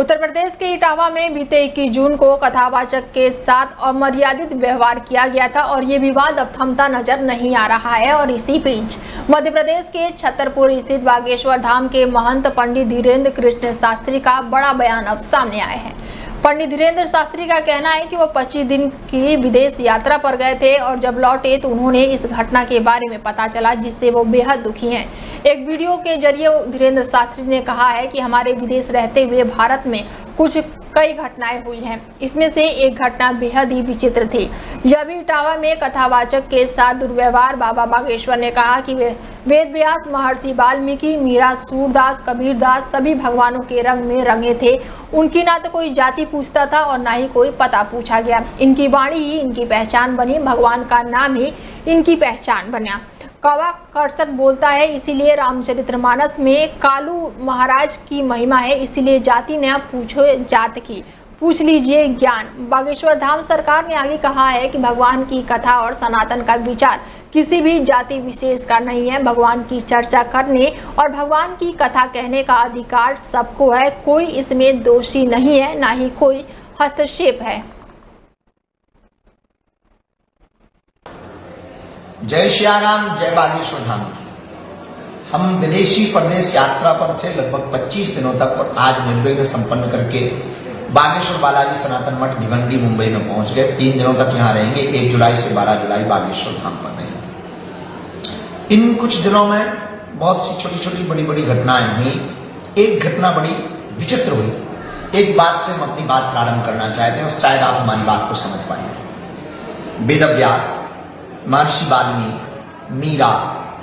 उत्तर प्रदेश के इटावा में बीते 21 जून को कथावाचक के साथ अमर्यादित व्यवहार किया गया था और ये विवाद अब थमता नजर नहीं आ रहा है। और इसी बीच मध्य प्रदेश के छतरपुर स्थित बागेश्वर धाम के महंत पंडित धीरेन्द्र कृष्ण शास्त्री का बड़ा बयान अब सामने आया है। पंडित धीरेन्द्र शास्त्री का कहना है कि वो 25 दिन की विदेश यात्रा पर गए थे और जब लौटे तो उन्होंने इस घटना के बारे में पता चला, जिससे वो बेहद दुखी हैं। एक वीडियो के जरिए धीरेन्द्र शास्त्री ने कहा है कि हमारे विदेश रहते हुए भारत में कई घटनाएं हुई हैं। इसमें से एक घटना बेहद ही विचित्र थी। यह भी इटावा में कथावाचक के साथ दुर्व्यवहार। बाबा बागेश्वर ने कहा कि वे वेद व्यास, महर्षि वाल्मीकि, मीरा, सूरदास, कबीरदास सभी भगवानों के रंग में रंगे थे। उनकी ना तो कोई जाति पूछता था और ना ही कोई पता पूछा गया। इनकी वाणी ही इनकी पहचान बनी, भगवान का नाम ही इनकी पहचान बना। कौवा कर्षण बोलता है, इसीलिए रामचरितमानस में कालू महाराज की महिमा है। इसीलिए जाति ने पूछो जात की, पूछ लीजिए ज्ञान। बागेश्वर धाम सरकार ने आगे कहा है कि भगवान की कथा और सनातन का विचार किसी भी जाति विशेष का नहीं है। भगवान की चर्चा करने और भगवान की कथा कहने का अधिकार सबको है। कोई इसमें दोषी नहीं है, ना ही कोई हस्तक्षेप है। जय श्याराम, जय बागेश्वर धाम की। हम विदेशी प्रदेश यात्रा पर थे लगभग 25 दिनों तक और आज निर्विघ्न संपन्न करके बागेश्वर बालाजी सनातन मठ भिवंडी मुंबई में पहुंच गए। 3 दिनों तक यहाँ रहेंगे। 1 जुलाई से 12 जुलाई बागेश्वर धाम पर रहेंगे। इन कुछ दिनों में बहुत सी छोटी छोटी बड़ी बड़ी घटनाएं हुई। एक घटना बड़ी विचित्र हुई। एक बात से हम अपनी बात प्रारंभ करना चाहते हैं और शायद आप हमारी बात को समझ पाएंगे। वेद व्यास, महर्षि वाल्मीकि, मीरा,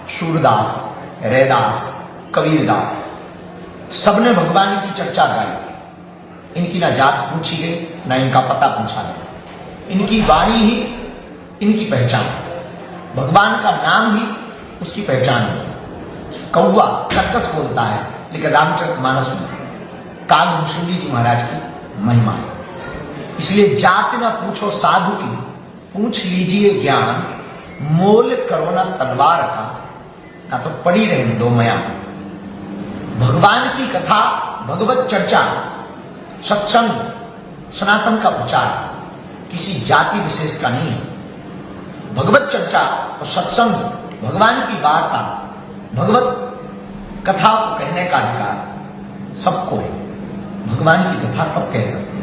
सूरदास, रैदास, कबीरदास सबने भगवान की चर्चा गाई। इनकी ना जात पूछी गई, ना इनका पता पूछा गया। इनकी वाणी ही इनकी पहचान, भगवान का नाम ही उसकी पहचान होती। कौवा कर्कश बोलता है, लेकिन रामचरितमानस में कालभूषुंडी जी महाराज की महिमा है। इसलिए जाति ना पूछो साधु की, पूछ लीजिए ज्ञान। मोल करो ना तलवार का, ना तो पड़ी रहे दो मया। भगवान की कथा, भगवत चर्चा, सत्संग, सनातन का प्रचार किसी जाति विशेष का नहीं है। भगवत चर्चा और सत्संग, भगवान की वार्ता, भगवत कथा को कहने का अधिकार सबको है। भगवान की कथा सब कह सकते हैं।